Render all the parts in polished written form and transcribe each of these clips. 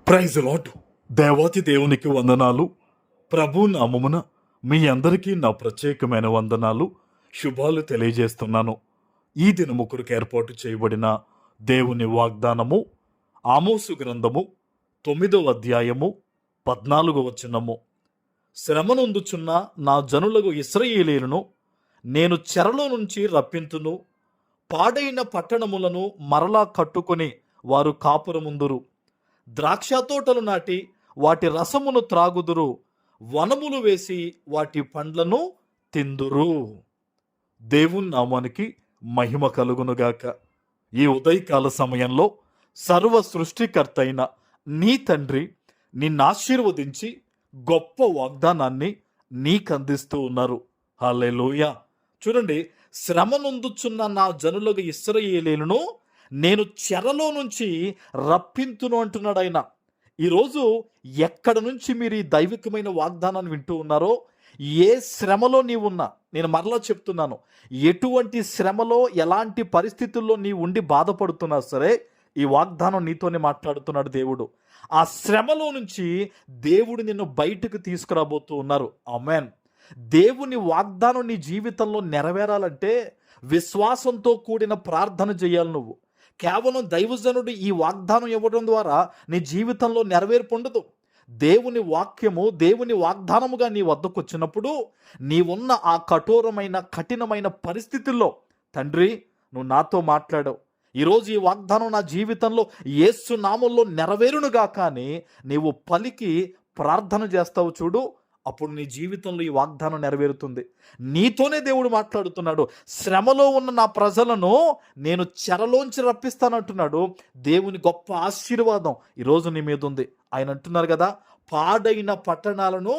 Praise lord. దేవాతి దేవునికి వందనాలు. ప్రభు నామమున మీ అందరికీ నా ప్రత్యేకమైన వందనాలు, శుభాలు తెలియజేస్తున్నాను. ఈ దినము కొరకు ఏర్పాటు చేయబడిన దేవుని వాగ్దానము ఆమోసు గ్రంథము 9వ అధ్యాయము 14వ వచనము. శ్రమనొందుచున్న నా జనులకు ఇశ్రాయేలీయులను నేను చెరలో నుంచి రప్పింతును, పాడైన పట్టణములను మరలా కట్టుకొని వారు కాపురముందురు, ద్రాక్ష తోటలు నాటి వాటి రసమును త్రాగుదురు, వనములు వేసి వాటి పండ్లను తిందురు. దేవుని నామానికి మహిమ కలుగునుగాక. ఈ ఉదయకాల సమయంలో సర్వ సృష్టికర్త అయిన నీ తండ్రి నిన్ను ఆశీర్వదించి గొప్ప వాగ్దానాన్ని నీకు అందిస్తూ ఉన్నారు. హల్లెలూయా. చూడండి, శ్రమనొందుచున్న నా జనులకు ఇశ్రాయేలీయులను నేను చెరలో నుంచి రప్పింతును అంటున్నాడు ఆయన. ఈరోజు ఎక్కడ నుంచి మీరు ఈ దైవికమైన వాగ్దానాన్ని వింటూ ఉన్నారో, ఏ శ్రమలో నీవున్నా, నేను మరలా చెప్తున్నాను, ఎటువంటి శ్రమలో ఎలాంటి పరిస్థితుల్లో నీవు ఉండి బాధపడుతున్నా సరే, ఈ వాగ్దానం నీతోనే మాట్లాడుతున్నాడు దేవుడు. ఆ శ్రమలో నుంచి దేవుడు నిన్ను బయటకు తీసుకురాబోతూ ఉన్నారు. ఆమేన్. దేవుని వాగ్దానం నీ జీవితంలో నెరవేరాలంటే విశ్వాసంతో కూడిన ప్రార్థన చేయాలి. నువ్వు కేవలం దైవజనుడు ఈ వాగ్దానం ఇవ్వడం ద్వారా నీ జీవితంలో నెరవేర్పు ఉండదు. దేవుని వాక్యము, దేవుని వాగ్దానముగా నీ వద్దకు వచ్చినప్పుడు నీవున్న ఆ కఠినమైన పరిస్థితుల్లో, తండ్రి నువ్వు నాతో మాట్లాడావు, ఈరోజు ఈ వాగ్దానం నా జీవితంలో యేసు నామంలో నెరవేరునుగా కానీ నీవు పలికి ప్రార్థన చేస్తావు చూడు, అప్పుడు నీ జీవితంలో ఈ వాగ్దానం నెరవేరుతుంది. నీతోనే దేవుడు మాట్లాడుతున్నాడు. శ్రమలో ఉన్న నా ప్రజలను నేను చెరలోంచి రప్పిస్తానంటున్నాడు. దేవుని గొప్ప ఆశీర్వాదం ఈరోజు నీ మీద ఉంది. ఆయన అంటున్నారు కదా, పాడైన పట్టణాలను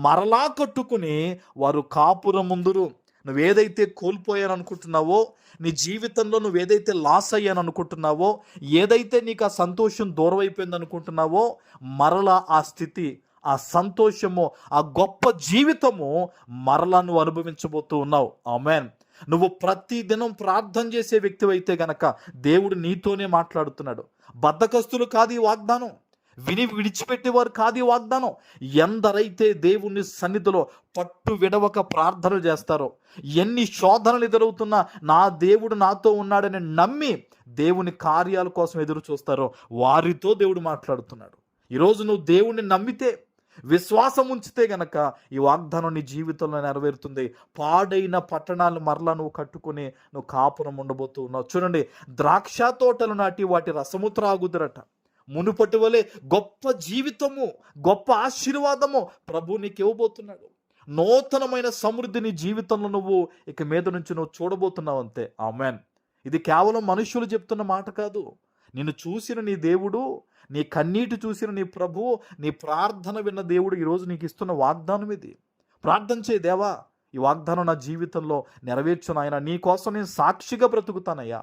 మరలా కట్టుకుని వారు కాపురం ముందురు. నువ్వేదైతే కోల్పోయాననుకుంటున్నావో, నీ జీవితంలో నువ్వేదైతే లాస్ అయ్యాననుకుంటున్నావో, ఏదైతే నీకు ఆ సంతోషం దూరం అయిపోయింది అనుకుంటున్నావో, మరలా ఆ స్థితి, ఆ సంతోషము, ఆ గొప్ప జీవితము మరలా నువ్వు అనుభవించబోతూ ఉన్నావు. ఆమేన్. నువ్వు ప్రతిదినం ప్రార్థన చేసే వ్యక్తి అయితే గనక దేవుడు నీతోనే మాట్లాడుతున్నాడు. బద్ధకస్తులు కాదు ఈ వాగ్దానం, విడిచిపెట్టేవారు కాదు ఈ వాగ్దానం. ఎందరైతే దేవుని సన్నిధిలో పట్టు విడవక ప్రార్థనలు చేస్తారో, ఎన్ని శోధనలు ఎదురవుతున్నా నా దేవుడు నాతో ఉన్నాడని నమ్మి దేవుని కార్యాల కోసం ఎదురు చూస్తారో వారితో దేవుడు మాట్లాడుతున్నాడు. ఈరోజు నువ్వు దేవుణ్ణి నమ్మితే, విశ్వాసం ఉంచితే గనక ఈ వాగ్దానం నీ జీవితంలో నెరవేరుతుంది. పాడైన పట్టణాలను మరలా నువ్వు కట్టుకుని నువ్వు కాపురం ఉండబోతూ ఉన్నావు. చూడండి, ద్రాక్ష తోటలు నాటి వాటి రసము త్రాగుదురట. మునుపటి వలె గొప్ప జీవితము, గొప్ప ఆశీర్వాదము ప్రభు నీకు ఇవ్వబోతున్నాడు. నూతనమైన సమృద్ధి నీ జీవితంలో నువ్వు ఇక మీద నుంచి నువ్వు చూడబోతున్నావు అంతే. ఆమేన్. ఇది కేవలం మనుషులు చెప్తున్న మాట కాదు. నిన్ను చూసిన నీ దేవుడు, నీ కన్నీటి చూసిన నీ ప్రభు, నీ ప్రార్థన విన్న దేవుడు ఈరోజు నీకు ఇస్తున్న వాగ్దానం ఇది. ప్రార్థన చేయి, దేవా ఈ వాగ్దానం నా జీవితంలో నెరవేర్చును ఆయన, నీ కోసం నేను సాక్షిగా బ్రతుకుతానయ్యా,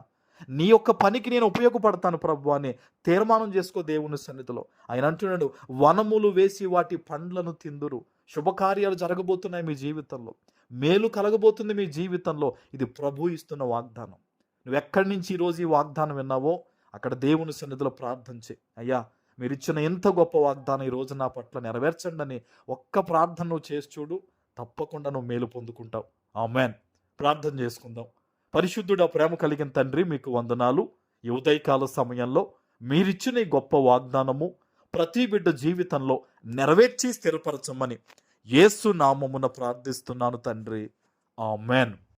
నీ యొక్క పనికి నేను ఉపయోగపడతాను ప్రభు అని తీర్మానం చేసుకో దేవుని సన్నిధిలో. ఆయన అంటున్నాడు, వనములు వేసి వాటి పండ్లను తిందురు. శుభకార్యాలు జరగబోతున్నాయి మీ జీవితంలో, మేలు కలగబోతుంది మీ జీవితంలో. ఇది ప్రభు ఇస్తున్న వాగ్దానం. నువ్వు ఎక్కడి నుంచి ఈరోజు ఈ వాగ్దానం విన్నావో అక్కడ దేవుని సన్నిధిలో ప్రార్థన చేయి. అయ్యా మీరు ఇచ్చిన ఎంత గొప్ప వాగ్దానం ఈరోజు నా పట్ల నెరవేర్చండి అని ఒక్క ప్రార్థన నువ్వు చేసి చూడు, తప్పకుండా నువ్వు మేలు పొందుకుంటావు. ఆమేన్. ప్రార్థన చేసుకుందాం. పరిశుద్ధుడా, ప్రేమ కలిగిన తండ్రి, మీకు వందనాలు. ఈ ఉదయకాల సమయంలో మీరిచ్చిన ఈ గొప్ప వాగ్దానము ప్రతి బిడ్డ జీవితంలో నెరవేర్చి స్థిరపరచమని యేసు నామమున ప్రార్థిస్తున్నాను తండ్రి. ఆమేన్.